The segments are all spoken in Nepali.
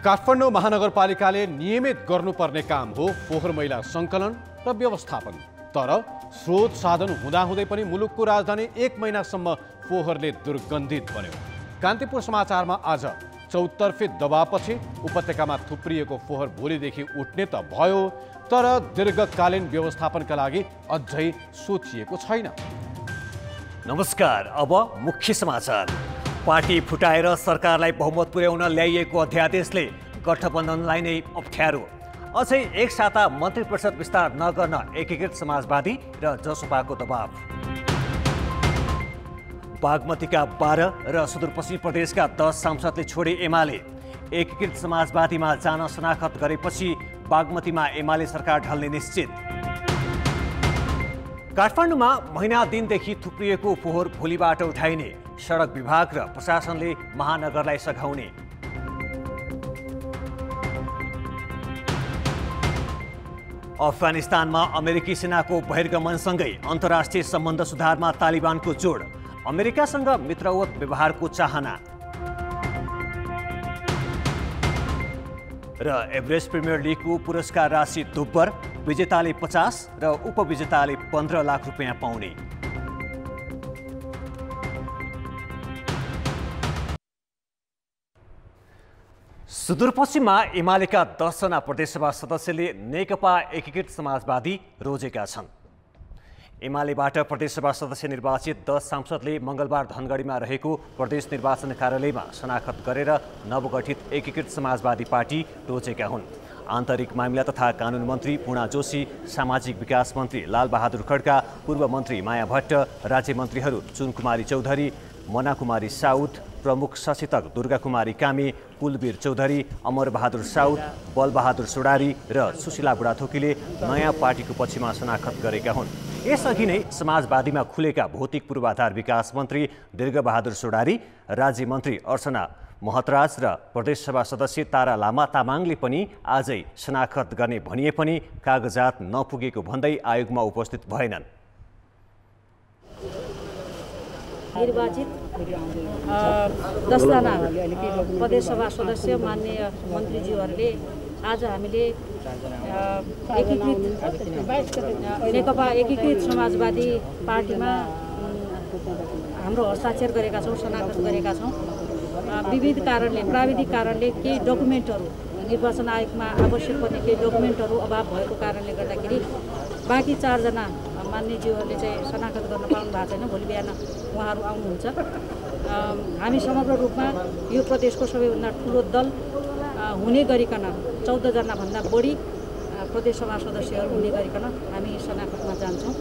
काठमाडौँ महानगरपालिकाले नियमित गर्नुपर्ने काम हो फोहोर मैला सङ्कलन र व्यवस्थापन। तर स्रोत साधन हुँदाहुँदै पनि मुलुकको राजधानी 1 महिनासम्म फोहोरले दुर्गन्धित बन्यो। कान्तिपुर समाचारमा आज चौतर्फी दबावपछि उपत्यकामा थुप्रिएको फोहोर भोलिदेखि उठ्ने त भयो, तर दीर्घकालीन व्यवस्थापनका लागि अझै सोचिएको छैन। नमस्कार, अब मुख्य समाचार। पार्टी फुटाएर सरकारलाई बहुमत पुर्याउन ल्याइएको अध्यादेशले गठबन्धनलाई नै अप्ठ्यारो। अझै एक साता मन्त्री परिषद विस्तार नगर्न एकीकृत समाजवादी र जसपाको दबाव। बागमतीका 12 र सुदूरपश्चिमी प्रदेशका 10 सांसदले छोडे एमाले। एकीकृत समाजवादीमा जान शनाखत गरेपछि बागमतीमा एमाले सरकार ढल्ने निश्चित। काठमाडौँमा महिना दिनदेखि थुप्रिएको फोहोर भोलिबाट उठाइने, सडक विभाग र प्रशासनले महानगरलाई सघाउने। अफगानिस्तानमा अमेरिकी सेनाको बहिर्गमनसँगै अन्तर्राष्ट्रिय सम्बन्ध सुधारमा तालिबानको जोड, अमेरिकासँग मित्रवत व्यवहारको चाहना। र एभरेस्ट प्रिमियर लिगको पुरस्कार राशि दोब्बर, विजेताले 50 र उपविजेताले 15 लाख रुपियाँ पाउने। सुदूरपश्चिममा एमालेका 10 जना प्रदेशसभा सदस्यले नेकपा एकीकृत समाजवादी रोजेका छन्। एमालेबाट प्रदेशसभा सदस्य निर्वाचित 10 सांसदले मङ्गलबार धनगढीमा रहेको प्रदेश निर्वाचन कार्यालयमा शनाखत गरेर नवगठित एकीकृत समाजवादी पार्टी रोजेका हुन्। आन्तरिक मामिला तथा कानुन मन्त्री पूर्णा जोशी, सामाजिक विकास मन्त्री लालबहादुर खड्का, पूर्व मन्त्री माया भट्ट, राज्य मन्त्रीहरू चुनकुमारी चौधरी, मनाकुमारी साउद, प्रमुख सचेतक दुर्गाकुमारी कामी, कुलवीर चौधरी, अमरबहादुर साउद, बलबहादुर सोडारी र सुशीला बुढाथोकीले नयाँ पार्टीको पक्षमा शनाखत गरेका हुन्। यसअघि नै समाजवादीमा खुलेका भौतिक पूर्वाधार विकास मन्त्री दीर्घबहादुर सोडारी, राज्य मन्त्री अर्चना महतराज र प्रदेशसभा सदस्य तारा लामा तामाङले पनि आजै शनाखत गर्ने भनिए पनि कागजात नपुगेको भन्दै आयोगमा उपस्थित भएनन्। निर्वाचित 10 जना प्रदेशसभा सदस्य माननीय मन्त्रीज्यूहरूले आज हामीले नेकपा एकीकृत समाजवादी पार्टीमा हाम्रो हस्ताक्षर गरेका छौँ, शनाखत गरेका छौँ। विविध कारणले, प्राविधिक कारणले केही डकुमेन्टहरू निर्वाचन आयोगमा आवश्यक पर्ने केही डकुमेन्टहरू अभाव भएको कारणले गर्दाखेरि बाँकी 4 जना मान्यज्यूहरूले चाहिँ शनाखत गर्न पाउनु भएको छैन। भोलि बिहान उहाँहरू आउनुहुन्छ। हामी समग्र रूपमा यो प्रदेशको सबैभन्दा ठुलो दल हुने गरिकन 14 जनाभन्दा बढी प्रदेशसभा सदस्यहरू हुने गरिकन हामी शनाखतमा जान्छौँ।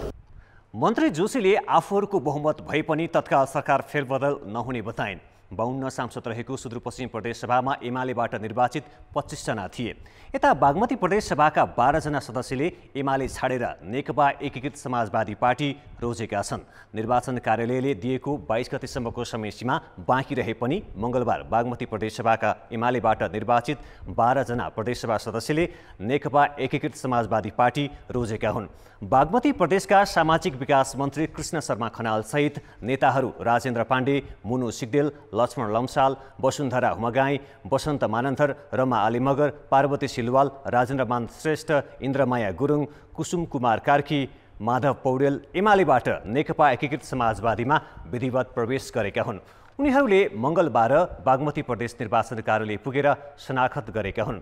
मन्त्री जोशीले आफूहरूको बहुमत भए पनि तत्काल सरकार फेरबदल नहुने बताइन्। 52 सांसद रहेको सुदूरपश्चिम प्रदेशसभामा एमालेबाट निर्वाचित 25 जना थिए। यता बागमती प्रदेशसभाका 12 जना सदस्यले एमाले छाडेर नेकपा एकीकृत समाजवादी पार्टी रोजेका छन्। निर्वाचन कार्यालयले दिएको 22 गतेसम्मको समय सीमा बाँकी रहे पनि मङ्गलबार बागमती प्रदेशसभाका एमालेबाट निर्वाचित 12 जना प्रदेशसभा सदस्यले नेकपा एकीकृत समाजवादी पार्टी रोजेका हुन्। बागमती प्रदेशका सामाजिक विकास मन्त्री कृष्ण शर्मा खनाल सहित नेताहरू राजेन्द्र पाण्डे, मुनु सिग्देल, लक्ष्मण लम्साल, वसुन्धरा हुमगाई, वसन्त मानन्थर, रमा आली मगर, पार्वती सिलवाल, राजेन्द्र मान श्रेष्ठ, इन्द्रमाया गुरुङ, कुसुम कुमार कार्की, माधव पौडेल एमालेबाट नेकपा एकीकृत समाजवादीमा विधिवत प्रवेश गरेका हुन्। उनीहरूले मङ्गलबार बागमती प्रदेश निर्वाचन कार्यालय पुगेर शनाखत गरेका हुन्।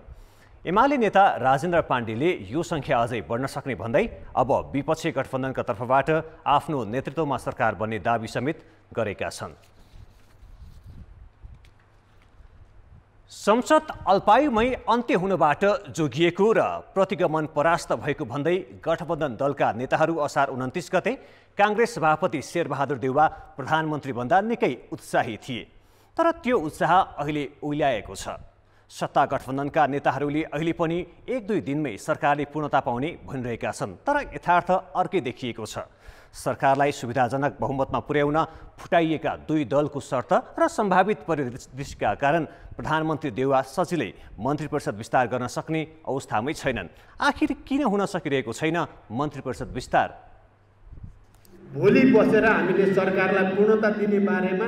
एमाले नेता राजेन्द्र पाण्डेले यो सङ्ख्या अझै बढ्न सक्ने भन्दै अब विपक्षी गठबन्धनका तर्फबाट आफ्नो नेतृत्वमा सरकार बन्ने दाबी समेत गरेका छन्। संसद अल्पायुमै अन्त्य हुनबाट जोगिएको र प्रतिगमन परास्त भएको भन्दै गठबन्धन दलका नेताहरू असार 29 गते काङ्ग्रेस सभापति शेरबहादुर देउवा प्रधानमन्त्री बन्दा निकै उत्साही थिए। तर त्यो उत्साह अहिले उइल्याएको छ। सत्ता गठबन्धनका नेताहरूले अहिले पनि 1-2 दिनमै सरकारले पूर्णता पाउने भनिरहेका छन्। तर यथार्थ अर्कै देखिएको छ। सरकारलाई सुविधाजनक बहुमतमा पुर्याउन फुटाइएका 2 दलको शर्त र सम्भावित परिदृश्यका कारण प्रधानमन्त्री देउवा सजिलै मन्त्री परिषद विस्तार गर्न सक्ने अवस्थामै छैनन्। आखिर किन हुन सकिरहेको छैन मन्त्री परिषद विस्तार? भोलि बसेर हामीले सरकारलाई पूर्णता दिने बारेमा,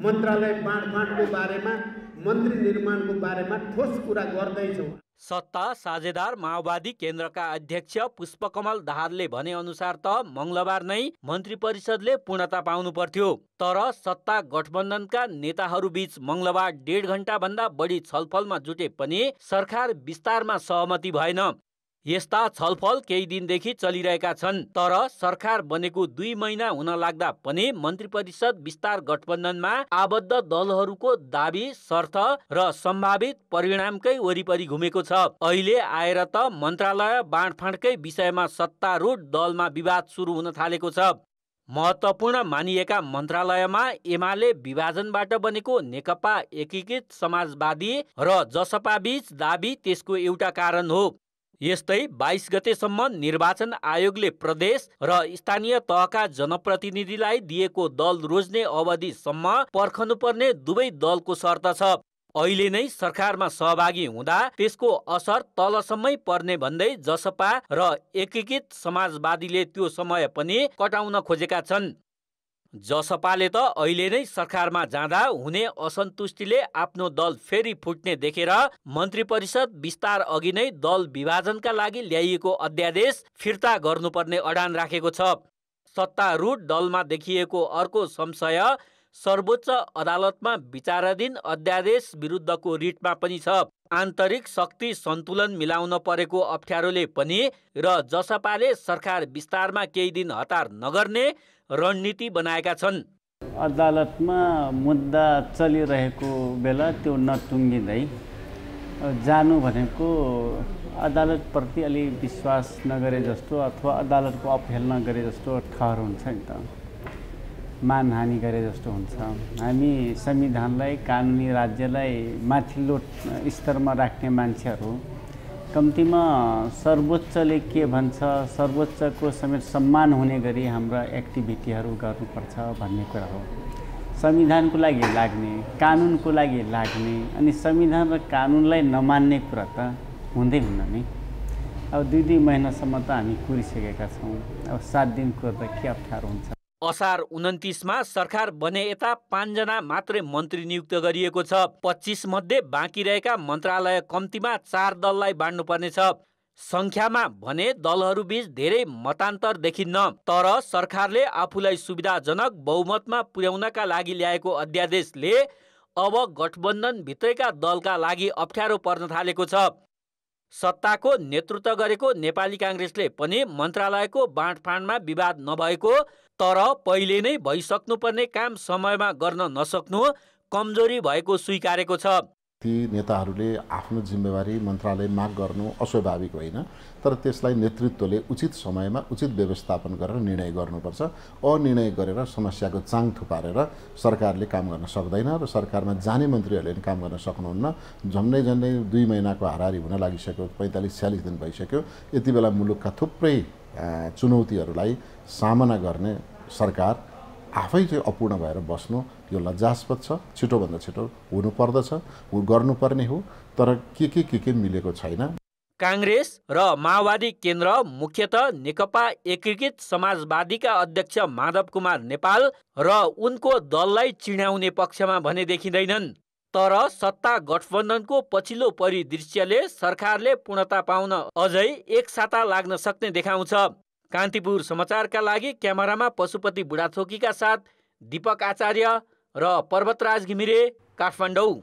मन्त्रालय बाँडफाँडको बारेमा, मन्त्री निर्माणको बारेमा ठोस कुरा गर्दैछौँ। सत्ता साझेदार माओवादी केन्द्रका अध्यक्ष पुष्पकमल दाहालले भने अनुसार त मङ्गलबार नै मन्त्री परिषदले पूर्णता पाउनु पर्थ्यो। तर सत्ता गठबन्धनका नेताहरूबीच मङ्गलबार 1.5 घण्टाभन्दा बढी छलफलमा जुटे पनि सरकार विस्तारमा सहमति भएन। यस्ता छलफल केही दिनदेखि चलिरहेका छन्। तर सरकार बनेको 2 महिना हुन लाग्दा पनि मन्त्री परिषद विस्तार गठबन्धनमा आबद्ध दलहरूको दाबी, शर्त र सम्भावित परिणामकै वरिपरि घुमेको छ। अहिले आएर त मन्त्रालय बाँडफाँडकै विषयमा सत्तारूढ दलमा विवाद सुरु हुन थालेको छ। महत्त्वपूर्ण मानिएका मन्त्रालयमा एमाले विभाजनबाट बनेको नेकपा एकीकृत समाजवादी र जसपा बीच दाबी त्यसको एउटा कारण हो। यस्तै 22 गतेसम्म निर्वाचन आयोगले प्रदेश र स्थानीय तहका जनप्रतिनिधिलाई दिएको दल रोज्ने अवधिसम्म पर्खनुपर्ने दुवै दलको शर्त छ। अहिले नै सरकारमा सहभागी हुँदा त्यसको असर तलसम्मै पर्ने भन्दै जसपा र एकीकृत समाजवादीले त्यो समय पनि कटाउन खोजेका छन्। जसपाले त अहिले नै सरकारमा जाँदा हुने असन्तुष्टिले आफ्नो दल फेरि फुट्ने देखेर मन्त्री परिषद विस्तार अघि नै दल विभाजनका लागि ल्याइएको अध्यादेश फिर्ता गर्नुपर्ने अडान राखेको छ। सत्तारूढ दलमा देखिएको अर्को संशय सर्वोच्च अदालतमा विचाराधीन अध्यादेश विरुद्धको रिटमा पनि छ। आन्तरिक शक्ति सन्तुलन मिलाउन परेको अप्ठ्यारोले पनि र जसपाले सरकार विस्तारमा केही दिन हतार नगर्ने रणनीति बनाएका छन्। अदालतमा मुद्दा चलिरहेको बेला त्यो नटुङ्गिँदै जानु भनेको अदालतप्रति अलि विश्वास नगरे जस्तो अथवा अदालतको अवहेलना गरे जस्तो ठहर हुन्छ नि त, मानहानि गरे जस्तो हुन्छ। हामी संविधानलाई, कानुनी राज्यलाई माथिल्लो स्तरमा राख्ने मान्छेहरू कम्तीमा सर्वोच्चले के भन्छ, सर्वोच्चको समेत सम्मान हुने गरी हाम्रा एक्टिभिटीहरू गर्नुपर्छ भन्ने कुरा हो। संविधानको लागि लाग्ने, कानुनको लागि लाग्ने अनि संविधान र कानुनलाई नमान्ने कुरा त हुँदै हुन्न नि। अब 2 महिनासम्म त हामी कुरिसकेका छौँ। अब 7 दिन कुर्दा के अप्ठ्यारो हुन्छ। असार 29 मा सरकार बने यता 5 जना मात्रै मन्त्री नियुक्त गरिएको छ। 25 मध्ये बाँकी रहेका मन्त्रालय कम्तीमा 4 दललाई बाँड्नुपर्ने छ। संख्यामा भने दलहरूबीच धेरै मतान्तर देखिन्न। तर सरकारले आफूलाई सुविधाजनक बहुमतमा पुर्याउनका लागि ल्याएको अध्यादेशले अब गठबन्धन भित्रैका दलका लागि अप्ठ्यारो पर्न थालेको छ। सत्ताको नेतृत्व गरेको नेपाली काङ्ग्रेसले पनि मन्त्रालयको बाँडफाँडमा विवाद नभएको तर पहिले नै भइसक्नुपर्ने काम समयमा गर्न नसक्नु कमजोरी भएको स्वीकारेको छ। ती नेताहरूले आफ्नो जिम्मेवारी मन्त्रालय माग गर्नु अस्वाभाविक होइन, तर त्यसलाई नेतृत्वले उचित समयमा उचित व्यवस्थापन गरेर निर्णय गर्नुपर्छ। अनिर्णय गरेर समस्याको चाङ थुपारेर सरकारले काम गर्न सक्दैन र सरकारमा जाने मन्त्रीहरूले पनि काम गर्न सक्नुहुन्न। झन्डै 2 महिनाको हाराहारी हुन लागिसक्यो, 45-46 दिन भइसक्यो। यति बेला मुलुकका थुप्रै चुनौतीहरूलाई सामना गर्ने सरकार आफै चाहिँ अपूर्ण भएर बस्नु यो लज्जास्पद छ। छिटोभन्दा छिटो हुनुपर्दछ, गर्नुपर्ने हो, तर के मिलेको छैन। काङ्ग्रेस र माओवादी केन्द्र मुख्यतः नेकपा एकीकृत समाजवादीका अध्यक्ष माधव कुमार नेपाल र उनको दललाई चिढ्याउने पक्षमा भने देखिँदैनन्। तर सत्ता गठबन्धनको पछिल्लो परिदृश्यले सरकारले पूर्णता पाउन अझै एक साता लाग्न सक्ने देखाउँछ। कान्तिपुर समाचारका लागि क्यामेरामा पशुपति बुढाथोकीका साथ दीपक आचार्य र पर्वतराज घिमिरे, काठमाडौँ।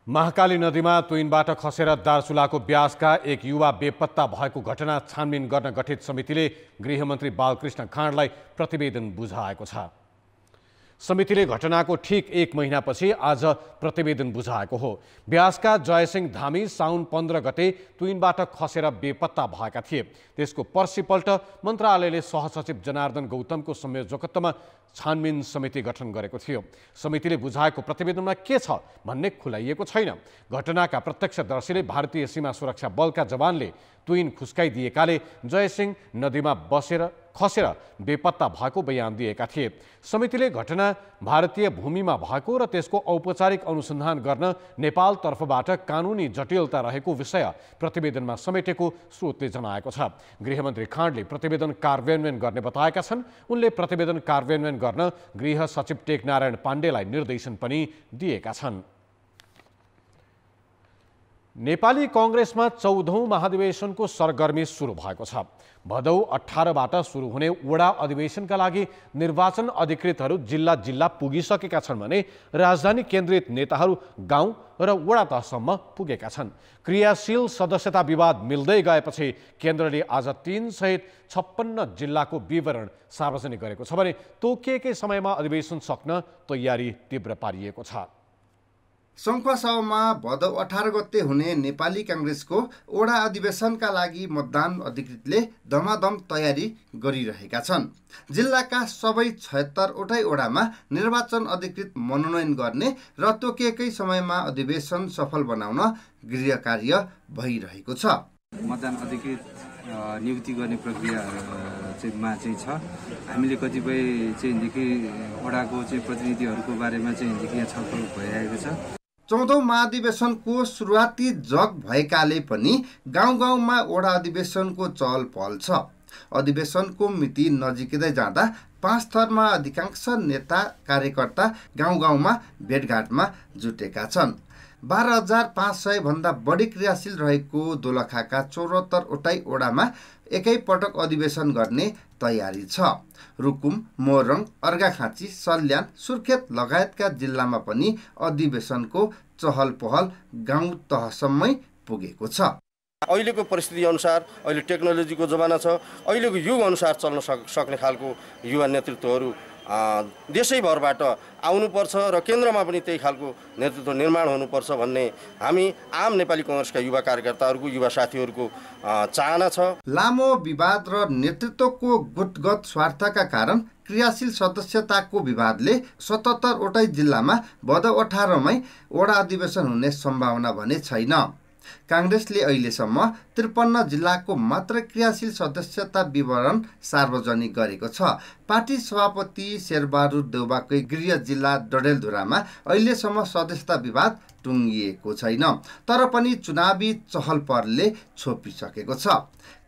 महाकाली नदीमा तुइनबाट खसेर दार्चुलाको ब्यासका एक युवा बेपत्ता भएको घटना छानबिन गर्न गठित समितिले गृहमन्त्री बालकृष्ण खाँडलाई प्रतिवेदन बुझाएको छ। समितिले घटनाको ठीक 1 महिनापछि आज प्रतिवेदन बुझाएको हो। ब्यासका जयसिंह धामी साउन 15 गते तुइनबाट खसेर बेपत्ता भएका थिए। त्यसको पर्सिपल्ट मन्त्रालयले सहसचिव जनार्दन गौतमको संयोजकत्वमा छानबिन समिति गठन गरेको थियो। समितिले बुझाएको प्रतिवेदनमा के छ भन्ने खुलाइएको छैन। घटनाका प्रत्यक्षदर्शीले भारतीय सीमा सुरक्षा बलका जवानले तुइन खुस्काइदिएकाले जयसिंह नदीमा खसेर बेपत्ता भएको बयान दिएका थिए। समितिले घटना भारतीय भूमिमा भएको र त्यसको औपचारिक अनुसन्धान गर्न नेपाल तर्फबाट कानुनी जटिलता रहेको विषय प्रतिवेदनमा समेटेको स्रोतले जनाएको छ। गृहमन्त्री खाँडले प्रतिवेदन कार्यान्वयन गर्ने बताएका छन्। उनले प्रतिवेदन कार्यान्वयन गर्न गृह सचिव टेकनारायण पाण्डेलाई निर्देशन पनि दिएका छन्। नेपाली कांग्रेसमा 14औं महाधिवेशनको सरगर्मी सुरु भएको छ। भदौ 18बाट सुरु हुने वडा अधिवेशनका लागि निर्वाचन अधिकृतहरू जिल्ला जिल्ला पुगिसकेका छन् भने राजधानी केन्द्रित नेताहरू गाउँ र वडा तहसम्म पुगेका छन्। क्रियाशील सदस्यता विवाद मिल्दै गएपछि केन्द्रले आज 3 सहित 56 जिल्लाको विवरण सार्वजनिक गरेको छ भने तोकिएकै समयमा अधिवेशन सक्न तयारी तीव्र पारिएको छ। सङ्खुवासभामा भदौ 18 गते हुने नेपाली काङ्ग्रेसको वडा अधिवेशनका लागि मतदान अधिकृतले धमाधम तयारी गरिरहेका छन्। जिल्लाका सबै 76वटै वडामा निर्वाचन अधिकृत मनोनयन गर्ने र तोकिएकै समयमा अधिवेशन सफल बनाउन गृह कार्य भइरहेको छ। मतदान अधिकृत नियुक्ति गर्ने प्रक्रिया चाहिँ छ। हामीले कतिपय चाहिँदेखि वडाको चाहिँ प्रतिनिधिहरूको बारेमा चाहिँदेखि यहाँ छलफल भइरहेको छ। 14औं महाधिवेशनको सुरुवाती जग भएकाले पनि गाउँ गाउँमा वडा अधिवेशनको चहल पहल छ। अधिवेशनको मिति नजिकै जाँदा 5 थरमा अधिकांश नेता कार्यकर्ता गाउँ गाउँमा भेटघाटमा जुटेका छन्। 12,500 भन्दा बढी क्रियाशील रहेको दोलखाका 74वटै वडामा एकै पटक अधिवेशन गर्ने तयारी छ। रुकुम, मोरङ, अर्घाखाँची, सल्यान, सुर्खेत लगायतका जिल्लामा पनि अधिवेशनको चहल पहल गाउँ तहसम्मै पुगेको छ। अहिलेको परिस्थिति अनुसार अहिले टेक्नोलोजीको जमाना छ। अहिलेको युग अनुसार चल्न सक्ने खालको युवा नेतृत्वहरू देशैभरबाट आउनुपर्छ र केन्द्रमा पनि त्यही खालको नेतृत्व निर्माण हुनुपर्छ भन्ने हामी आम नेपाली कांग्रेसका युवा कार्यकर्ताहरूको युवा साथीहरूको चाहना छ। लामो विवाद र नेतृत्वको गुटगत स्वार्थका कारण क्रियाशील सदस्यताको विवादले 77वटै जिल्लामा भदौ 18मै वडा अधिवेशन हुने सम्भावना भने छैन। काङ्ग्रेसले अहिलेसम्म 53 जिल्लाको मात्र क्रियाशील सदस्यता विवरण सार्वजनिक गरेको छ। पार्टी सभापति शेरबहादुर देउवाकै गृह जिल्ला डडेलधुरामा अहिलेसम्म सदस्यता विवाद टुङ्गिएको छैन, तर पनि चुनावी चहल पहलले छोपिसकेको छ।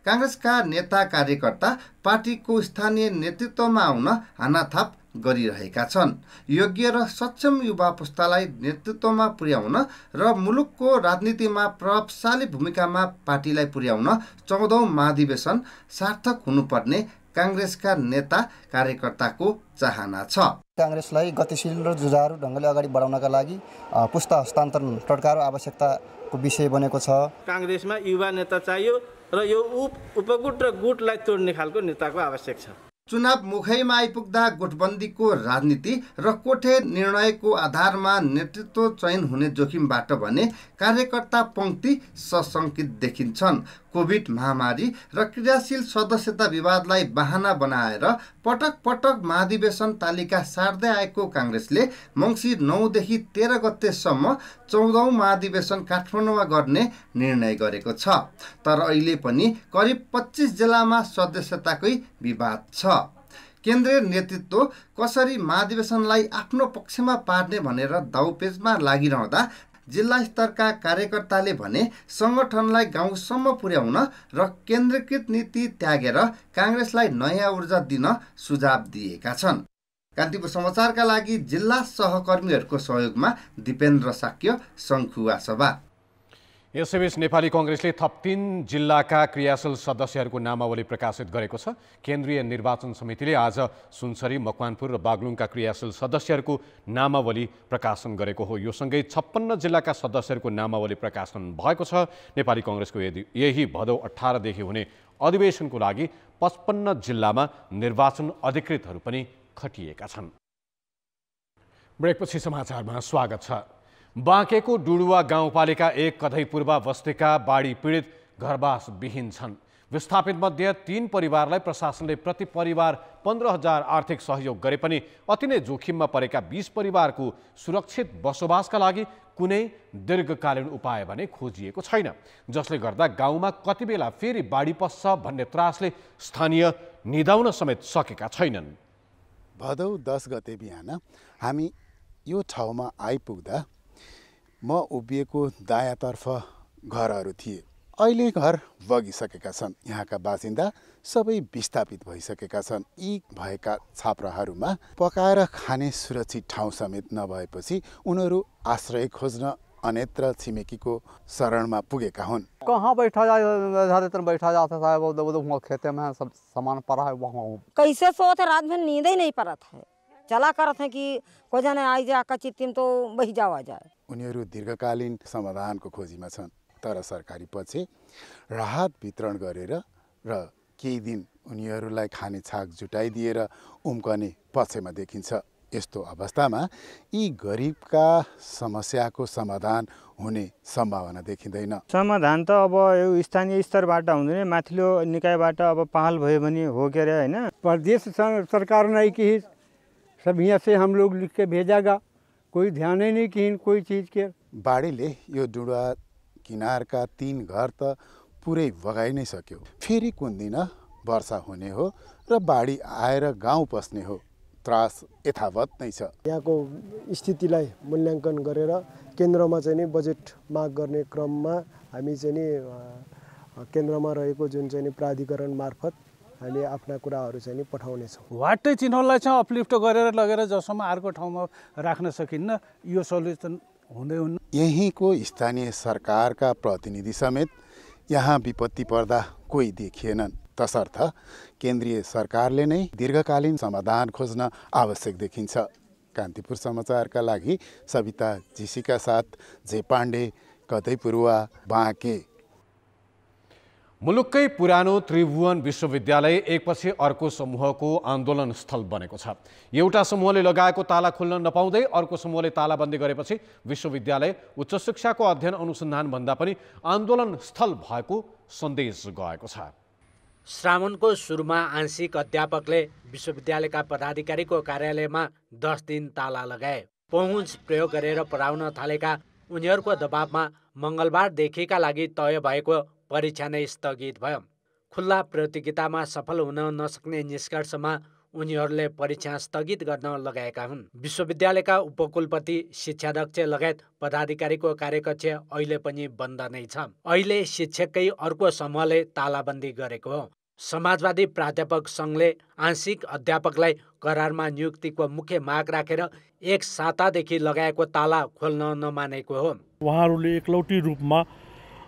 काङ्ग्रेसका नेता कार्यकर्ता पार्टीको स्थानीय नेतृत्वमा आउन हानाथाप गरिरहेका छन्। योग्य र सक्षम युवा पुस्तालाई नेतृत्वमा पुर्याउन र मुलुकको राजनीतिमा प्रभावशाली भूमिकामा पार्टीलाई पुर्याउन 14औं महाधिवेशन सार्थक हुनुपर्ने काङ्ग्रेसका नेता कार्यकर्ताको चाहना छ। काङ्ग्रेसलाई गतिशील र जुझारु ढङ्गले अगाडि बढाउनका लागि पुस्ता हस्तान्तरण टड्कारो आवश्यकताको विषय बनेको छ। काङ्ग्रेसमा युवा नेता चाहियो र यो उपगुट र गुटलाई तोड्ने खालको नेताको आवश्यक छ। चुनाव मुखैमा आइपुग्दा गुटबन्दीको राजनीति र कोठे निर्णयको आधारमा नेतृत्व चयन हुने जोखिमबाट भने कार्यकर्ता पंक्ति सशंकित देखिन्छन्। कोभिड महामारी र क्रियाशील सदस्यता विवादलाई बहाना बनाएर पटक पटक महाधिवेशन तालिका सार्दै आएको काङ्ग्रेसले मङ्सिर 9 देखि 13 गतेसम्म 14औं महाधिवेशन काठमाडौँमा गर्ने निर्णय गरेको छ। तर अहिले पनि करिब 25 जिल्लामा सदस्यताकै विवाद छ। केन्द्रीय नेतृत्व कसरी महाधिवेशनलाई आफ्नो पक्षमा पार्ने भनेर दाउपेचमा लागिरहँदा जिल्ला स्तरका कार्यकर्ताले भने संगठनलाई गाउँसम्म पुर्याउन र केन्द्रीकृत नीति त्यागेर काङ्ग्रेसलाई नयाँ ऊर्जा दिन सुझाव दिएका छन्। कान्तिपुर समाचारका लागि जिल्ला सहकर्मीहरूको सहयोगमा दिपेन्द्र साक्य, सङ्खुवासभा। यसैबीच नेपाली कांग्रेसले थप 3 जिल्लाका क्रियाशील सदस्यहरूको नामावली प्रकाशित गरेको छ। केन्द्रीय निर्वाचन समितिले आज सुनसरी, मकवानपुर र बागलुङका क्रियाशील सदस्यहरूको नामावली प्रकाशन गरेको हो। यो सँगै 56 जिल्लाका सदस्यहरूको नामावली प्रकाशन भएको छ। नेपाली कांग्रेसको यही भदौ 18 देखि हुने अधिवेशनको लागि 55 जिल्लामा निर्वाचन अधिकृतहरू पनि खटिएका छन्। ब्रेकपछि समाचारमा स्वागत छ। बाँकेको डुडुवा गाउँपालिका 1 कधैपूर्वा बस्तीका बाढी पीडित घरबास विहीन छन्। विस्थापित मध्ये 3 परिवारलाई प्रशासनले प्रति परिवार 15,000 आर्थिक सहयोग गरे पनि अति नै जोखिममा परेका 20 परिवारको सुरक्षित बसोबासका लागि कुनै दीर्घकालीन उपाय भने खोजिएको छैन, जसले गर्दा गाउँमा कति बेला फेरि बाढी पस्छ भन्ने त्रासले स्थानीय निदाउन समेत सकेका छैनन्। भदौ 10 गते बिहान हामी यो ठाउँमा आइपुग्दा म उभिएको दायाँतर्फ घरहरू थिए। अहिले घर बगिसकेका छन्। यहाँका बासिन्दा सबै विस्थापित भइसकेका छन्। यी भएका छाप्राहरूमा पकाएर खाने सुरक्षित ठाउँ समेत नभएपछि उनीहरू आश्रय खोज्न अन्यत्र छिमेकीको शरणमा पुगेका हुन्। कहाँ बैठा जाए, ज्यादातर बैठा जाता है वो खेते में सब सामान पड़ा है वहाँ। कैसे सोते रात में नींद ही नहीं पड़त है, चला करत है कि को जाने आई जा का चित्तिम तो बही जावा जाए। उनीहरू दीर्घकालीन समाधानको खोजीमा छन्, तर सरकारी पक्ष राहत वितरण गरेर र केही दिन उनीहरूलाई खाने छाक जुटाइदिएर उम्कने पक्षमा देखिन्छ। यस्तो अवस्थामा यी गरिबका समस्याको समाधान हुने सम्भावना देखिँदैन। समाधान त अब यो स्थानीय स्तरबाट हुँदैन, माथिल्लो निकायबाट अब पहल भयो भने हो के अरे हैन। प्रदेश सरकार नहीं की, सब यहाँ से हम लोग लिख के भेजागा, कोई ध्यान ही नहीं की कोई चीज़ के। बाढीले यो डुडा किनारका 3 घर त पुरै बगाइ नै सक्यो। फेरि कुन दिन वर्षा हुने हो र बाढी आएर गाउँ पस्ने हो, त्रास यथावत नै छ। यहाँको स्थितिलाई मूल्याङ्कन गरेर केन्द्रमा चाहिँ नि बजेट माग गर्ने क्रममा हामी चाहिँ नि केन्द्रमा रहेको जुन चाहिँ नि प्राधिकरण मार्फत हामी आफ्ना कुराहरू चाहिँ नि पठाउनेछौँ। वाटै चिन्हलाई चाहिँ अपलिफ्ट गरेर लगेर जसम्म अर्को ठाउँमा राख्न सकिन्न, यो सल्युसन हुँदै हुन्न। यहीँको स्थानीय सरकारका प्रतिनिधि समेत यहाँ विपत्ति पर्दा कोही देखिएनन्। तसर्थ केन्द्रीय सरकारले नै दीर्घकालीन समाधान खोज्न आवश्यक देखिन्छ। कान्तिपुर समाचारका लागि सविता जीसीका साथ जे पाण्डे, कतैपुरुवा, बाँके। मुलुककै पुरानो त्रिभुवन विश्वविद्यालय एकपछि अर्को समूहको आन्दोलन स्थल बनेको छ। एउटा समूहले लगाएको ताला खुल्न नपाउँदै अर्को समूहले तालाबन्दी गरेपछि विश्वविद्यालय उच्च शिक्षाको अध्ययन अनुसन्धान भन्दा पनि आन्दोलन स्थल भएको सन्देश गएको छ। श्रावणको सुरुमा आंशिक अध्यापकले विश्वविद्यालयका पदाधिकारीको कार्यालयमा 10 दिन ताला लगाए। पहुँच प्रयोग गरेर पढाउन थालेका उनीहरूको दबावमा मङ्गलबारदेखिका लागि तय भएको परीक्षा नै स्थगित भयो। खुल्ला प्रतियोगितामा सफल हुन नसक्ने निष्कर्षमा उनीहरूले परीक्षा स्थगित गर्न लगाएका हुन्। विश्वविद्यालयका उपकुलपति, शिक्षाध्यक्ष लगायत पदाधिकारीको कार्यकक्ष अहिले पनि बन्द नै छ। अहिले शिक्षककै अर्को समूहले तालाबन्दी गरेको हो। समाजवादी प्राध्यापक सङ्घले आंशिक अध्यापकलाई करारमा नियुक्तिको मुख्य माग राखेर 1 सातादेखि लगाएको ताला खोल्न नमानेको हो। उहाँहरूले एकलौटी रूपमा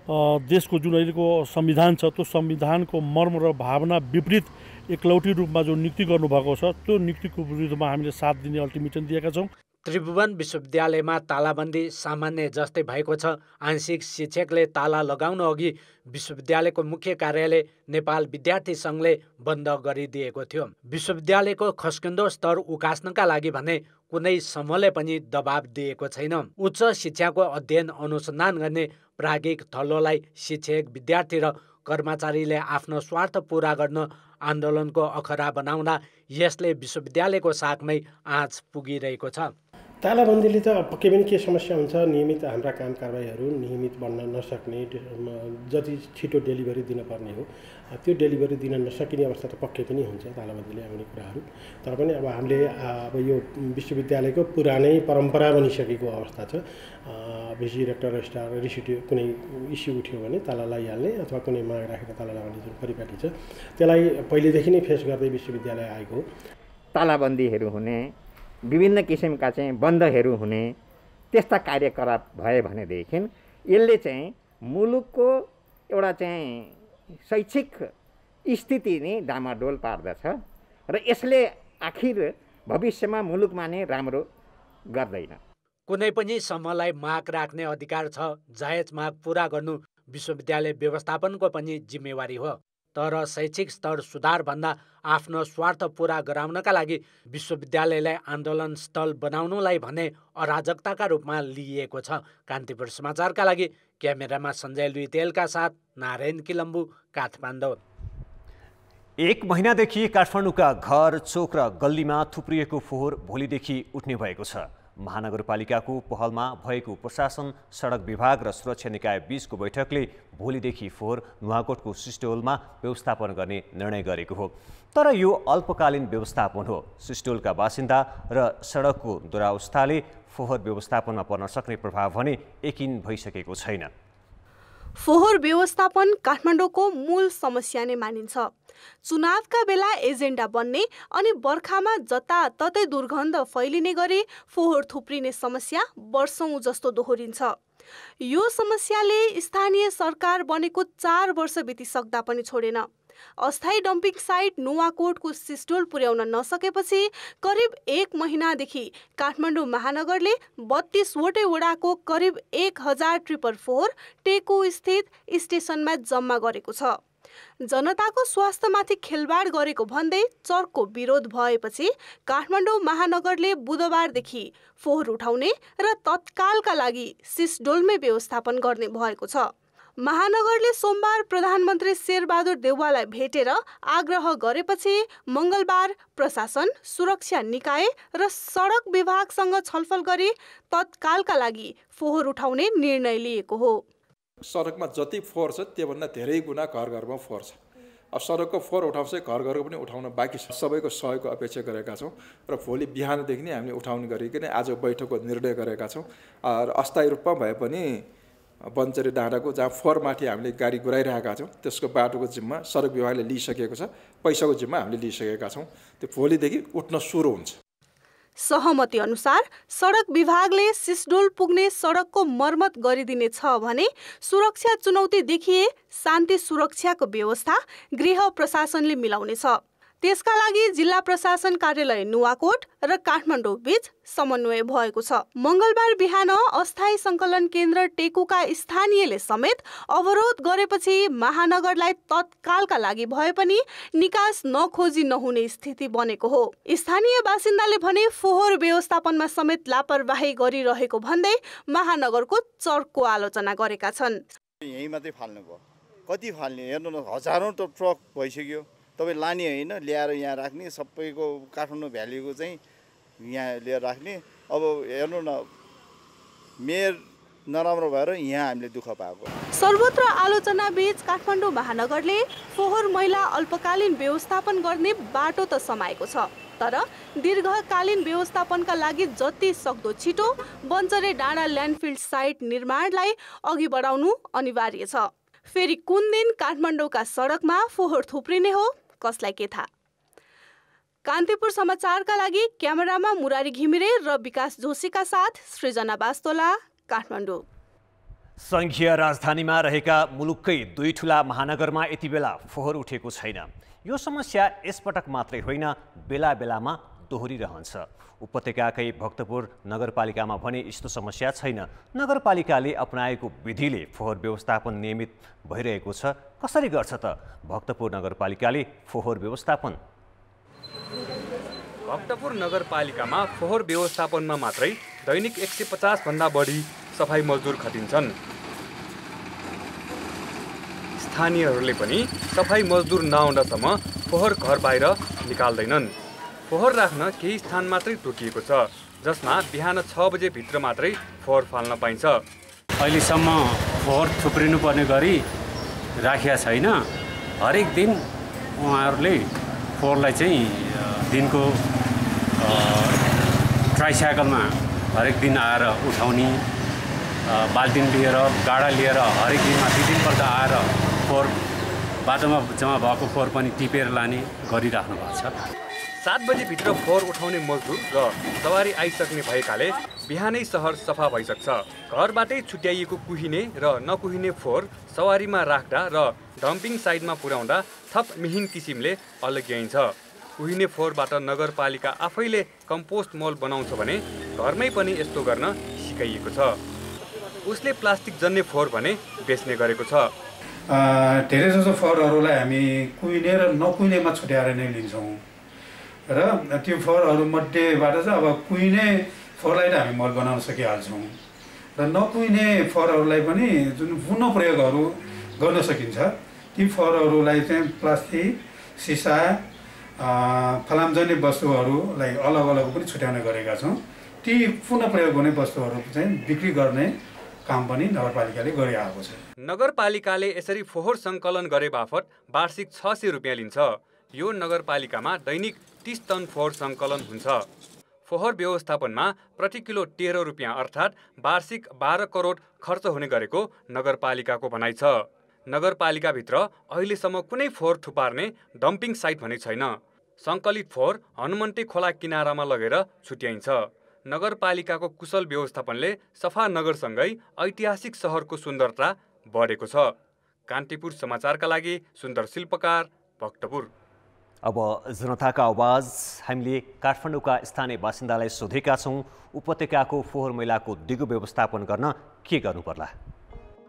देशको जुन अहिलेको संविधान छ त्यो संविधानको मर्म र भावना विपरीत एकलौटी रूपमा जो नियुक्ति गर्नुभएको छ त्यो नियुक्तिको विरुद्धमा हामीले 7 दिने अल्टिमेटम दिएका छौँ। त्रिभुवन विश्वविद्यालयमा तालाबन्दी सामान्य जस्तै भएको छ। आंशिक शिक्षकले ताला लगाउन अघि विश्वविद्यालयको मुख्य कार्यालय नेपाल विद्यार्थी सङ्घले बन्द गरिदिएको थियो। विश्वविद्यालयको खस्किँदो स्तर उकास्नका लागि भने कुनै समूहले पनि दबाब दिएको छैन। उच्च शिक्षाको अध्ययन अनुसन्धान गर्ने प्राज्ञिक थलोलाई शिक्षक, विद्यार्थी र कर्मचारीले आफ्नो स्वार्थ पूरा गर्न आन्दोलनको अखरा बनाउँदा यसले विश्वविद्यालयको साखमै आँच पुगिरहेको छ। तालाबन्दीले त पक्कै पनि के समस्या हुन्छ, नियमित हाम्रा काम कारबाहीहरू नियमित बन्न नसक्ने, जति छिटो डेलिभरी दिनुपर्ने हो त्यो डेलिभरी दिन नसकिने अवस्था त पक्कै पनि हुन्छ तालाबन्दीले आउने कुराहरू। तर पनि अब हामीले अब यो विश्वविद्यालयको पुरानै परम्परा बनिसकेको अवस्था छ। भिसी रेक्टर रजिस्ट्रार रिसिटी कुनै इस्यु उठ्यो भने ताला लगाइहाल्ने अथवा कुनै माग राखेर ताला लगाउने जुन परिपाटी छ त्यसलाई पहिलेदेखि नै फेस गर्दै विश्वविद्यालय आएको हो। तालाबन्दीहरू हुने, विभिन्न किसिमका चाहिँ बन्दहरू हुने त्यस्ता कार्यकलाप भए भनेदेखि यसले चाहिँ मुलुकको एउटा चाहिँ शैक्षिक स्थिति नै डामाडोल पार्दछ र यसले आखिर भविष्यमा मुलुकमा नै राम्रो गर्दैन। कुनै पनि समूहलाई माग राख्ने अधिकार छ। जायज माग पूरा गर्नु विश्वविद्यालय व्यवस्थापनको पनि जिम्मेवारी हो। तर शैक्षिक स्तर सुधार भन्दा आफ्नो स्वार्थ पूरा गराउनका लागि विश्वविद्यालयलाई आन्दोलन स्थल बनाउनुलाई भने अराजकताका रूपमा लिइएको छ। कान्तिपुर समाचारका लागि क्यामेरामा सञ्जय लुइतेलका साथ नारायण किलम्बु, काठमाडौँ। 1 महिनादेखि काठमाडौँका घर, चोक र गल्लीमा थुप्रिएको फोहोर भोलिदेखि उठ्ने भएको छ। महानगरपालिकाको पहलमा भएको प्रशासन, सडक विभाग र सुरक्षा निकाय बीचको बैठकले भोलिदेखि फोहोर नुवाकोटको सिस्टोलमा व्यवस्थापन गर्ने निर्णय गरेको हो। तर यो अल्पकालीन व्यवस्थापन हो। सिस्टोलका बासिन्दा र सडकको दुरावस्थाले फोहोर व्यवस्थापनमा पर्न सक्ने प्रभाव भने यकिन भइसकेको छैन। फोहोर व्यवस्थापन काठमाडौँको मूल समस्या नै मानिन्छ। चुनावका बेला एजेन्डा बन्ने अनि बर्खामा जताततै दुर्गन्ध फैलिने गरी फोहोर थुप्रिने समस्या वर्षौं जस्तो दोहोरिन्छ। यो समस्याले स्थानीय सरकार बनेको 4 वर्ष बितिसक्दा पनि छोडेन। अस्थायी डम्पिङ साइट नुवाकोटको सिस्डोल पुर्याउन नसकेपछि करिब 1 महिनादेखि काठमाडौँ महानगरले 32वटै वडाको करिब 1000 टेको स्थित स्टेसनमा जम्मा गरेको छ। जनताको स्वास्थ्यमाथि खेलवाड गरेको भन्दै चर्को विरोध भएपछि काठमाडौँ महानगरले बुधबारदेखि फोहोर उठाउने र तत्कालका लागि सिस्डोलमै व्यवस्थापन गर्ने भएको छ। महानगरले सोमबार प्रधानमन्त्री शेरबहादुर देउवालाई भेटेर आग्रह गरेपछि मङ्गलबार प्रशासन, सुरक्षा निकाय र सडक विभागसँग छलफल गरी तत्कालका लागि फोहोर उठाउने निर्णय लिएको हो। सडकमा जति फोहोर छ त्योभन्दा धेरै गुणा घर घरमा फोहोर छ। अब सडकको फोहोर उठाउँछ, घर घरको पनि उठाउन बाँकी छ। सबैको सहयोगको अपेक्षा गरेका छौँ र भोलि बिहानदेखि नै हामीले उठाउने गरिकन आज बैठकको निर्णय गरेका छौँ। र अस्थायी रूपमा भए पनि बन्चरी डाँडाको जहाँ फोहोरमाथि हामीले गाडी गुराइरहेका छौँ त्यसको बाटोको जिम्मा सडक विभागले लिइसकेको छ, पैसाको जिम्मा हामीले लिइसकेका छौँ। त्यो भोलिदेखि उठ्न सुरु हुन्छ। सहमति अनुसार सडक विभागले सिस्डोल पुग्ने सडकको मर्मत गरिदिनेछ भने सुरक्षा चुनौती देखिए शान्ति सुरक्षाको व्यवस्था गृह प्रशासनले मिलाउनेछ। त्यसका लागि जिल्ला प्रशासन कार्यालय नुवाकोट र काठमाडौँ बीच समन्वय भएको छ। मङ्गलबार बिहान अस्थायी सङ्कलन केन्द्र टेकुका स्थानीयले समेत अवरोध गरेपछि महानगरलाई तत्कालका लागि भए पनि निकास नखोजी नहुने स्थिति बनेको हो। स्थानीय बासिन्दाले भने फोहोर व्यवस्थापनमा समेत लापरवाही गरिरहेको भन्दै महानगरको चर्को आलोचना गरेका छन्। यही मात्रै फाल्नु भयो, कति फाल्ने हेर्नु न, हजारौँ ट्रक भइसक्यो। तपाईँ लाने होइन, ल्याएर यहाँ राख्ने, सबैको काठमाडौँ भ्यालीको चाहिँ यहाँ लिएर राख्ने। अब हेर्नु न, मेयर नराम्रो भएर यहाँ हामीले दुःख पाएको। सर्वत्र आलोचना बीच काठमाडौँ महानगरले फोहोर मैला अल्पकालीन व्यवस्थापन गर्ने बाटो त समाएको छ, तर दीर्घकालीन व्यवस्थापनका लागि जति सक्दो छिटो बन्चरे डाँडा ल्यान्डफिल्ड साइट निर्माणलाई अघि बढाउनु अनिवार्य छ। फेरि कुन दिन काठमाडौँका सडकमा फोहोर थुप्रिने हो, कसलाई के थाहा। कान्तिपुर समाचारका लागि क्यामेरामा मुरारी घिमिरे र विकास जोशीका साथ सृजना बास्तोला, काठमाडौँ। संघीय राजधानीमा रहेका मुलुककै 2 ठूला महानगरमा यति बेला फोहोर उठेको छैन। यो समस्या यसपटक मात्रै होइन, बेला बेलामा दोहोरिरहन्छ। उपत्यकाकै भक्तपुर नगरपालिकामा भने यस्तो समस्या छैन। नगरपालिकाले अपनाएको विधिले फोहोर व्यवस्थापन नियमित भइरहेको छ। कसरी गर्छ त भक्तपुर नगरपालिकाले फोहोर व्यवस्थापन? भक्तपुर नगरपालिकामा फोहोर व्यवस्थापनमा मात्रै दैनिक 150 भन्दा बढी सफाई मजदुर खटिन्छन्। स्थानीयहरूले पनि सफाई मजदुर नआउँदासम्म फोहोर घर बाहिर निकाल्दैनन्। फोहोर राख्न केही स्थान मात्रै तोकिएको छ, जसमा बिहान 6 बजे भित्र मात्रै फोहोर फाल्न पाइन्छ। अहिलेसम्म फोहोर थुप्रिनु पर्ने गरी राखिया छैन। हरेक दिन उहाँहरूले फोहोरलाई चाहिँ दिनको ट्राइसाइकलमा हरेक दिन आएर उठाउने, बाल्टिन लिएर, गाडा लिएर हरेक दिनमा 2 दिनपल्ट आएर फोहोर बाटोमा जम्मा भएको फोहोर पनि टिपेर लाने गरिराख्नु भएको छ। 7 बजेभित्र फोहोर उठाउने मजदुर र सवारी आइसक्ने भएकाले बिहानै सहर सफा भइसक्छ। घरबाटै छुट्याइएको कुहिने र नकुहिने फोहोर सवारीमा राख्दा र डम्पिङ साइडमा पुर्याउँदा थप मिहिन किसिमले अलग्याइन्छ। कुहिने फोहोरबाट नगरपालिका आफैले कम्पोस्ट मल बनाउँछ भने घरमै पनि यस्तो गर्न सिकाइएको छ। उसले प्लास्टिक जन्ने फोहोर भने बेच्ने गरेको छ। धेरै जसो फोहोरहरूलाई हामी कुहिने र नकुहिनेमा छुट्याएर नै लिन्छौँ र त्यो फोहोरहरूमध्येबाट चाहिँ अब कुहिने फोहोरलाई त हामी मल बनाउन सकिहाल्छौँ र नकुहिने फोहोरहरूलाई पनि जुन पुनः प्रयोगहरू गर्न सकिन्छ ती फोहोरहरूलाई चाहिँ प्लास्टिक, सिसा, फलामजन्य वस्तुहरूलाई अलग अलग पनि छुट्याउने गरेका छौँ। ती पुनः प्रयोग हुने वस्तुहरू चाहिँ बिक्री गर्ने काम पनि नगरपालिकाले गरिआएको छ। नगरपालिकाले यसरी फोहोर सङ्कलन गरे बापत वार्षिक 600 रुपियाँ लिन्छ। यो नगरपालिकामा दैनिक 30 टन फोहोर सङ्कलन हुन्छ। फोहोर व्यवस्थापनमा प्रति किलो 13 रुपियाँ अर्थात् वार्षिक 12 करोड खर्च हुने गरेको नगरपालिकाको भनाइ छ। नगरपालिकाभित्र अहिलेसम्म कुनै फोहोर थुपार्ने डम्पिङ साइट भने छैन। सङ्कलित फोहोर हनुमन्ते खोला किनारामा लगेर छुट्याइन्छ। नगरपालिकाको कुशल व्यवस्थापनले सफा नगरसँगै ऐतिहासिक सहरको सुन्दरता बढेको छ। कान्तिपुर समाचारका लागि सुन्दर शिल्पकार, भक्तपुर। अब जनताका आवाज हामीले काठमाडौँका स्थानीय बासिन्दालाई सोधेका छौँ। उपत्यकाको फोहोर मैलाको दिगो व्यवस्थापन गर्न के गर्नुपर्ला?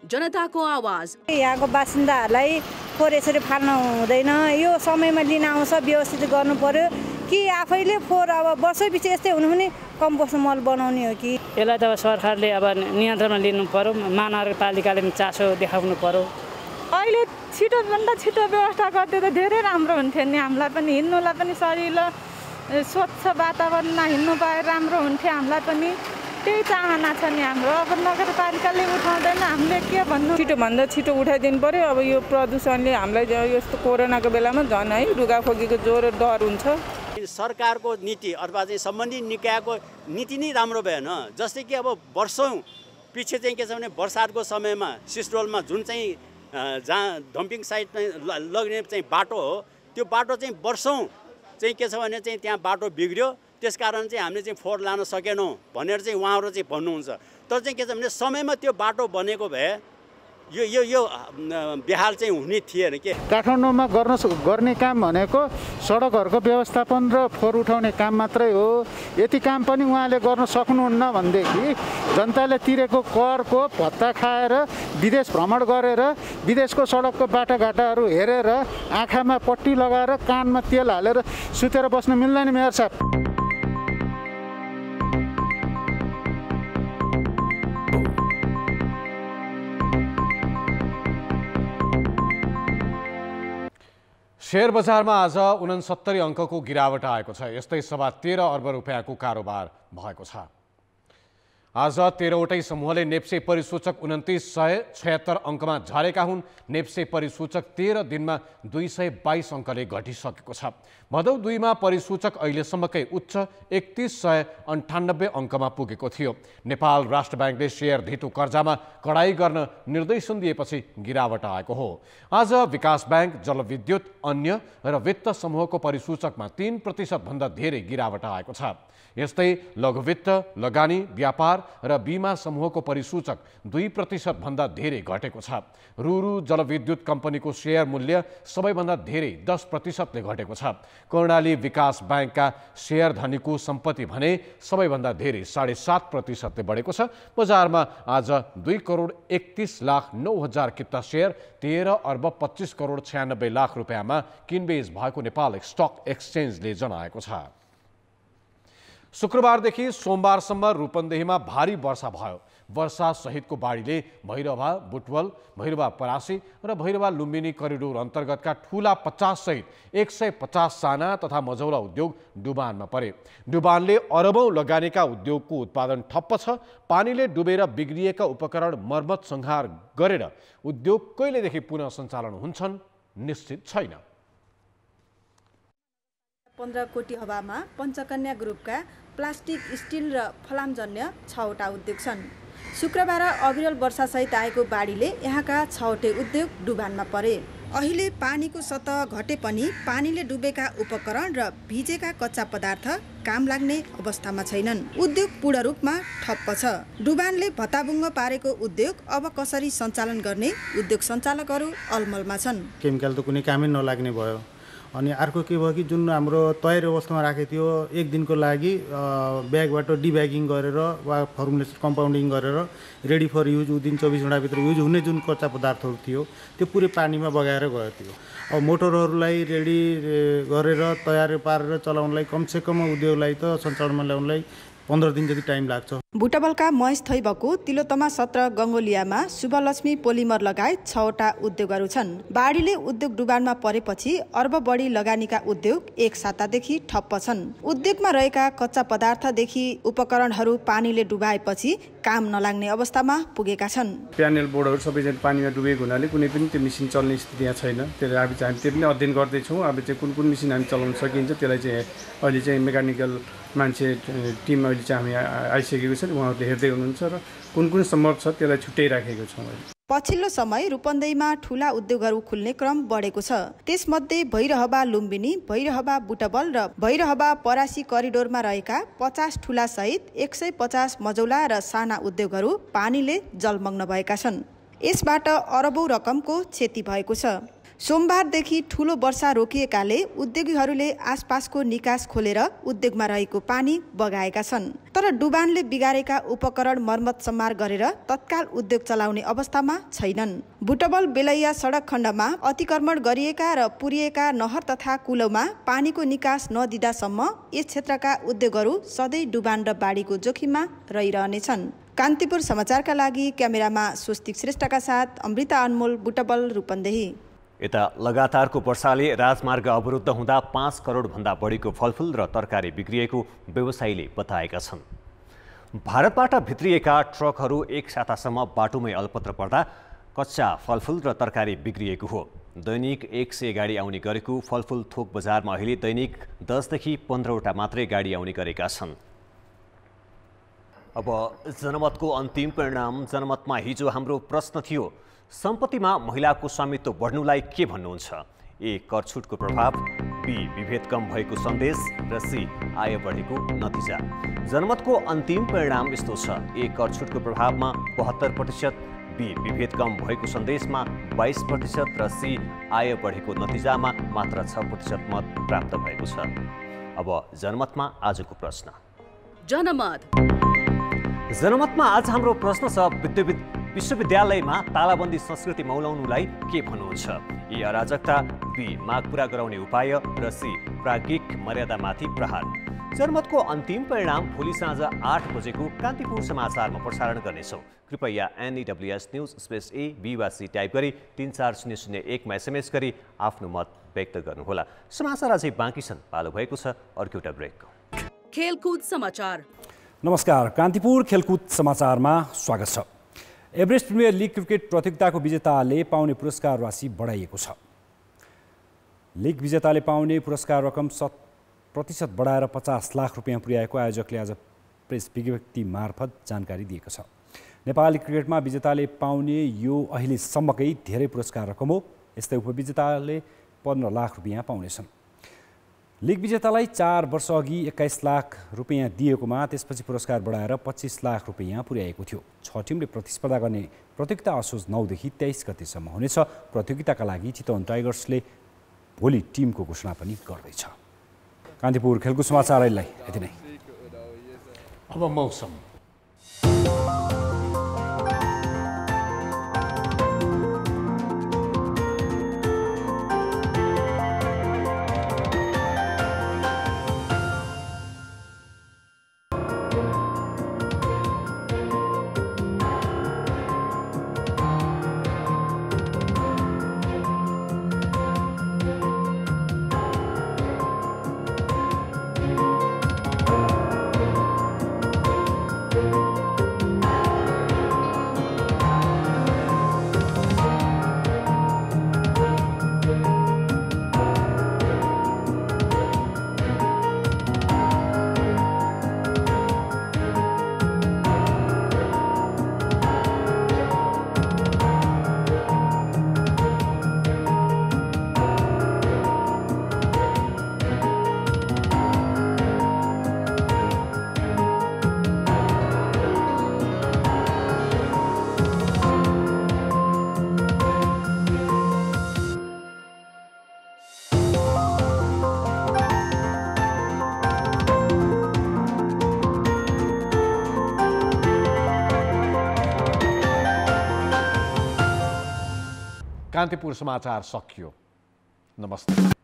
जनताको आवाज। यहाँको बासिन्दाहरूलाई फोहोर यसरी फाल्न हुँदैन, यो समयमा लिन आउँछ, व्यवस्थित गर्नु पर्यो कि आफैले फोहोर अब वर्षैपछि यस्तै हुनु पनि कम्पोस्ट मल बनाउने हो कि? यसलाई त सरकारले अब नियन्त्रणमा लिनु पर्यो, महानगरपालिकाले पनि चासो देखाउनु पर्यो। अहिले छिटोभन्दा छिटो व्यवस्था गरिदियो त धेरै राम्रो हुन्थ्यो नि, हामीलाई पनि हिँड्नुलाई पनि सजिलो, स्वच्छ वातावरणमा हिँड्नु पाए राम्रो हुन्थ्यो हामीलाई पनि। त्यही चाहना छ नि हाम्रो। अब नगरपालिकाले उठाउँदैन, हामीले के भन्नु? छिटोभन्दा छिटो उठाइदिनु पर्यो। अब यो प्रदूषणले हामीलाई यस्तो कोरोनाको बेलामा झन् है रुगाखोकीको ज्वरो डर हुन्छ। सरकारको नीति अथवा चाहिँ सम्बन्धित निकायको नीति नै राम्रो भएन। जस्तै कि अब वर्षौँ पछि चाहिँ के छ भने बर्सातको समयमा सिस्टोलमा जुन चाहिँ जहाँ डम्पिङ साइटमा लग्ने चाहिँ बाटो हो, त्यो बाटो चाहिँ वर्षौँ चाहिँ के छ भने चाहिँ त्यहाँ बाटो बिग्रियो, त्यसकारण चाहिँ हामीले चाहिँ फोहोर लान सकेनौँ भनेर चाहिँ उहाँहरू चाहिँ भन्नुहुन्छ। तर चाहिँ के छ भने समयमा त्यो बाटो बनेको भए यो बेहाल चाहिँ हुने थिएन के। काठमाडौँमा गर्ने काम भनेको सडकहरूको व्यवस्थापन र फोहोर उठाउने काम मात्रै हो। यति काम पनि उहाँले गर्न सक्नुहुन्न भनेदेखि जनताले तिरेको करको भत्ता खाएर विदेश भ्रमण गरेर विदेशको सडकको बाटाघाटाहरू हेरेर आँखामा पट्टी लगाएर कानमा तेल हालेर सुतेर बस्न मिल्दैन मेयर साहब। शेयर बजारमा आज 69 अङ्कको गिरावट आएको छ। यस्तै 13.5 अर्ब रुपियाँको कारोबार भएको छ। आज 13वटै समूहले नेप्से परिसूचक 2976 अङ्कमा झरेका हुन्। नेप्से परिसूचक 13 दिनमा 222 अङ्कले घटिसकेको छ। भदौ 2 मा परिसूचक अहिलेसम्मकै उच्च 3198 अङ्कमा पुगेको थियो। नेपाल राष्ट्र ब्याङ्कले शेयर धितो कर्जामा कडाई गर्न निर्देशन दिएपछि गिरावट आएको हो। आज विकास ब्याङ्क, जलविद्युत, अन्य र वित्त समूहको परिसूचकमा 3% भन्दा धेरै गिरावट आएको छ। यस्तै लघुवित्त, लगानी, व्यापार र बीमा समूहको परिसूचक 2% भन्दा धेरै घटेको छ। रुरु जलविद्युत कम्पनीको शेयर मूल्य सबैभन्दा धेरै 10%ले घटेको छ। कर्णाली विकास ब्याङ्कका शेयर धनीको सम्पत्ति भने सबैभन्दा धेरै 7.5%ले बढेको छ। बजारमा आज 2,31,09,000 किता शेयर 13 अर्ब 25 करोड 96 लाख रुपियाँमा किनबेच भएको नेपाल स्टक एक्सचेन्जले जनाएको छ। शुक्रबारदेखि सोमबारसम्म रूपन्देहीमा भारी वर्षा भयो। वर्षा सहितको बाढीले भैरवा, बुटवल, भैरवा परासी र भैरवा लुम्बिनी करिडोर अन्तर्गतका ठूला 50 सहित 150 साना तथा मझौला उद्योग डुबानमा परे। डुबानले अरबौं लगानीका उद्योगको उत्पादन ठप्प छ। पानीले डुबेर बिग्रिएका उपकरण मर्मत संहार गरेर उद्योग कहिलेदेखि पुनः सञ्चालन हुन्छन् निश्चित छैन। 15 कोटी हवामा पञ्चकन्या ग्रुपका प्लास्टिक, स्टिल र फलामजन्य 6वटा उद्योग छन्। शुक्रबार अविरल वर्षासहित आएको बाढीले यहाँका 6वटै उद्योग डुबानमा परे। अहिले पानीको सतह घटे पनि पानीले डुबेका उपकरण र भिजेका कच्चा पदार्थ काम लाग्ने अवस्थामा छैनन्। उद्योग पूर्ण रूपमा ठप्प छ। डुबानले भत्ताबुङ्ग पारेको उद्योग अब कसरी सञ्चालन गर्ने उद्योग सञ्चालकहरू अलमलमा छन्। केमिकल त कुनै कामै नलाग्ने भयो। अनि अर्को के भयो कि जुन हाम्रो तयार अवस्थामा राखेको थियो एक दिनको लागि ब्यागबाट डिब्यागिङ गरेर वा फर्मुलेसन कम्पाउन्डिङ गरेर रेडी फर युज दिन 24 घण्टाभित्र युज हुने जुन कच्चा पदार्थहरू थियो त्यो पुरै पानीमा बगाएर गयो थियो। अब मोटरहरूलाई रेडी गरेर तयार पारेर चलाउनलाई कमसेकम उद्योगलाई त सञ्चालनमा ल्याउनलाई 15 दिन जति टाइम लाग्छ। बुटबलका महेश थैबको तिलोत्तमा 17 गङ्गोलियामा शुभलक्ष्मी पोलिमर लगायत 6वटा उद्योगहरू छन्। बाढीले उद्योग डुबानमा परेपछि अर्ब बढी लगानीका उद्योग एक सातादेखि ठप्प छन्। उद्योगमा रहेका कच्चा पदार्थदेखि उपकरणहरू पानीले डुबाएपछि काम नलाग्ने अवस्थामा पुगेका छन्। प्यानल बोर्डहरू सबैजना पानीमा डुबेको हुनाले कुनै पनि त्यो मेसिन चल्ने स्थिति यहाँ छैन। त्यसले हामी त्यो पनि अध्ययन गर्दैछौँ। अब चाहिँ कुन मेसिन हामी चलाउन सकिन्छ त्यसलाई चाहिँ अहिले चाहिँ मेकानिकल मान्छे टिम अहिले चाहिँ हामी आइसकेको छ। उहाँहरूले हेर्दै हुनुहुन्छ र कुन सम्भव छ त्यसलाई छुट्याइराखेको छौँ। पछिल्लो समय रूपन्देहीमा ठूला उद्योगहरू खुल्ने क्रम बढेको छ। त्यसमध्ये भैरहवा लुम्बिनी, भैरहवा बुटबल र भैरहवा परासी करिडोरमा रहेका 50 ठूला सहित 150 मझौला र साना उद्योगहरू पानीले जलमग्न भएका छन्। यसबाट अरबौं रकमको क्षति भएको छ। सोमबारदेखि ठूलो वर्षा रोकिएकाले उद्योगीहरूले आसपासको निकास खोलेर उद्योगमा रहेको पानी बगाएका छन्। तर डुबानले बिगारेका उपकरण मर्मत सम्मार गरेर तत्काल उद्योग चलाउने अवस्थामा छैनन्। बुटबल बेलैया सडक खण्डमा अतिक्रमण गरिएका र पुरिएका नहर तथा कुलोमा पानीको निकास नदिँदासम्म यस क्षेत्रका उद्योगहरू सधैँ डुबान र बाढीको जोखिममा रहिरहनेछन्। कान्तिपुर समाचारका लागि क्यामेरामा स्वस्तिक श्रेष्ठका साथ अमृता अनमोल, बुटबल, रूपन्देही। यता लगातारको वर्षाले राजमार्ग अवरुद्ध हुँदा 5 करोडभन्दा बढीको फलफुल र तरकारी बिग्रिएको व्यवसायीले बताएका छन्। भारतबाट भित्रिएका ट्रकहरू एक सातासम्म बाटोमै अलपत्र पर्दा कच्चा फलफुल र तरकारी बिग्रिएको हो। दैनिक 100 गाडी आउने गरेको फलफुल थोक बजारमा अहिले दैनिक 10 देखि 15 वटा मात्रै गाडी आउने गरेका छन्। अब जनमतको अन्तिम परिणाम। जनमतमा हिजो हाम्रो प्रश्न थियो, सम्पत्तिमा महिलाको स्वामित्व बढ्नुलाई के भन्नुहुन्छ? ए, कर छुटको प्रभाव, बी, विभेद कम भएको सन्देश र सी, आय बढेको नतिजा। जनमतको अन्तिम परिणाम यस्तो छ। ए, कर छुटको प्रभावमा 72%, बी, विभेद कम भएको सन्देशमा 22% र सी, आय बढेको नतिजामा मात्र 6% मत प्राप्त भएको छ। अब जनमतमा आजको प्रश्न। जनमतमा आज हाम्रो प्रश्न छ, विश्वविद्यालयमा तालाबन्दी संस्कृति मौलाउनुलाई के भन्नुहुन्छ? ए, अराजकता, बी, माग पूरा गराउने उपाय र सी, प्राज्ञिक मर्यादामाथि प्रहार। जनमतको अन्तिम परिणाम भोलि साँझ 8 बजेको कान्तिपुर समाचारमा प्रसारण गर्नेछौँ। कृपया NEWS न्युज /A, B वा C टाइप गरी 34001 मा SMS गरी आफ्नो मत व्यक्त गर्नुहोला। समाचार अझै बाँकी छन्, पालो भएको छ अर्को एउटा ब्रेकको। खेलकुद समाचार। नमस्कार, कान्तिपुर खेलकुद समाचारमा स्वागत छ। एभरेस्ट प्रिमियर लिग क्रिकेट प्रतियोगिताको विजेताले पाउने पुरस्कार राशि बढाइएको छ। लिग विजेताले पाउने पुरस्कार रकम 100% बढाएर 50 लाख रुपियाँ पुर्याएको आयोजकले आज प्रेस विज्ञप्ति मार्फत जानकारी दिएको छ। नेपाली क्रिकेटमा विजेताले पाउने यो अहिलेसम्मकै धेरै पुरस्कार रकम हो। यस्तै उपविजेताले 15 लाख रुपियाँ पाउनेछन्। लिग विजेतालाई 4 वर्ष अघि 21 लाख रुपियाँ दिएकोमा त्यसपछि पुरस्कार बढाएर 25 लाख रुपियाँ पुर्याएको थियो। 6 टिमले प्रतिस्पर्धा गर्ने प्रतियोगिता असोज 9 देखि 23 गतेसम्म हुनेछ। प्रतियोगिताका लागि चितवन टाइगर्सले भोलि टिमको घोषणा पनि गर्दैछ। कान्तिपुर खेलकुद समाचार अहिले यति नै। अब मौसम। कान्तिपुर समाचार सकियो। नमस्ते।